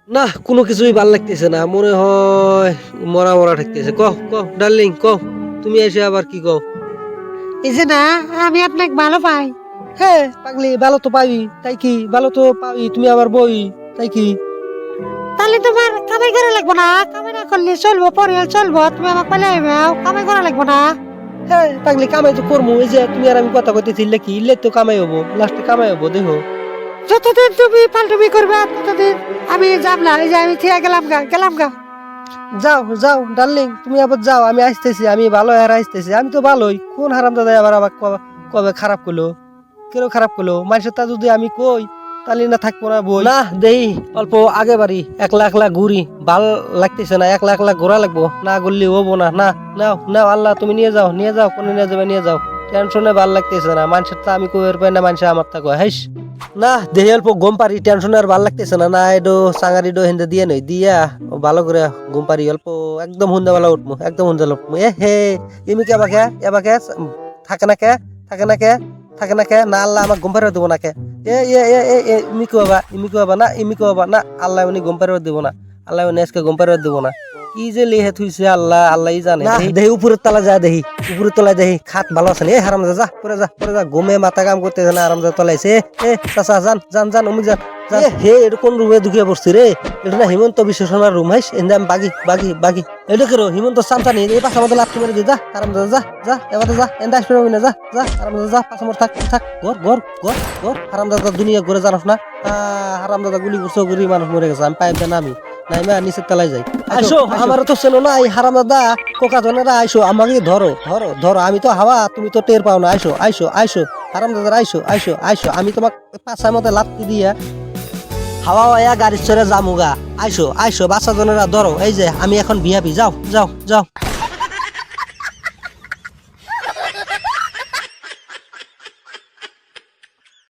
না কোনো কিছুই ভাল লাগতেছে না, মনে হয় মরা মরা ঠেকতেছে। কও কও ডার্লিং কও, তুমি এসে আবার কি কও? এই যে না, আমি আপনাকে ভালো পাই। হ্যাঁ পাগলি, ভালো তো পাবি, তাই কি ভালো তো পাবি, তুমি আবার বই, তাই কি? তাহলে তোমার কামাই করা লাগবো না, কামাই না করলে চলবো, পরিবার চলবো, তুমি আমাকে পালে কামাই করা লাগবো না। হ্যাঁ পাগলি, কামাই তো করবো, এই যে তুমি আর আমি কথা কইতেছি কি ইলে তো কামাই হবো, লাস্টে কামাই হবো দেখো। যতদিন তুমি পাল্টুমি করবে ততদিন আমি যাব না। এই যে আমি ঠিক গেলাম গা। যাও যাও ডার্লিং, তুমি আবার যাও, আমি আসতেছি, আমি ভালো আর আসতেছি, আমি তো ভালোই। কোন হারাম দাদা আবার আবার কবে খারাপ করলো, কেন খারাপ করলো? মানুষের তা যদি আমি কই তাহলে না থাকবো না বই না দেই। অল্প আগে বাড়ি 1 লাখ ঘুরি, ভাল লাগতেছে না, 1 লাখ ঘোরা লাগবো, না ঘুরলে হবো না। না নাও নাও, আল্লাহ তুমি নিয়ে যাও কোনে নিয়ে যাবে নিয়ে যাও। টেনশনে ভাল লাগতেছে না, মানুষের তা আমি কই পাই না, মানুষ আমার থাকো হাইস। না দেহি অল্প গম পারি, টেনশন আর ভাল লাগতেছে না। না এডো সাঙ্গারি ডো হেন্দে দিয়ে নই দিয়া ভালো করে ঘুম পারি, অল্প একদম হুন্দা বেলা উঠবো, একদম হুন্দা উঠবো। হে ইমি কে এবাকে থাকে না কে থাকে না কে থাকে না কে না, আল্লাহ আমাকে ঘুম পাড়িয়ে দেবো না কে? ইমি কুয়াবা না, ইমি কুয়াবা না, আল্লাহ উনি ঘুম পাড়িয়ে দেবো না, আল্লাহ উনি আজকে ঘুম পাড়িয়ে দেবো না। কি যে লিহে থুইছে আল্লাহ আল্লাহ জানে। দেহি উপরের তলা যা, দেহি উপরের তলায় দেহি খাট ভালো আছে না? হারাম যা পরে যা ঘুমে মাথা কাম করতেছে না, আরাম যা তলাইছে। চাচা যান অমুক যান। হে এটা কোন রুমে ঢুকিয়ে পড়ছি রে? এটা না হিমন্ত বিশ্ব শর্মার রুম, হাইস এনে আমি বাগি এটা কেন হিমন্ত চামচা নিয়ে এই পাশা মতো লাভ মেরে দিয়ে যা, আরাম যা এবার যা এনে আসবে না, যা আরাম যা পাশা মতো থাক ঘর হারাম দাদা দুনিয়া ঘুরে জানোস না? হারাম দাদা গুলি করছো, গুলি মানুষ মরে গেছে, আমি পাইপ না আমি নাইমা নিচের তলায় যাই। আইসো আমার তো চেনো না এই হারাম দাদা কোকা জনেরা, আইসো আমাকে ধরো, আমি তো হাওয়া, তুমি তো টের পাও না। আইসো হারাম দাদার, আইসো আমি তোমাকে পাশার মধ্যে লাত্তি দিয়া হাওয়া হইয়া গাড়ি চড়ে যামুগা। আইসো বাচ্চা জনেরা ধরো, এই যে আমি এখন বিয়াবি, যাও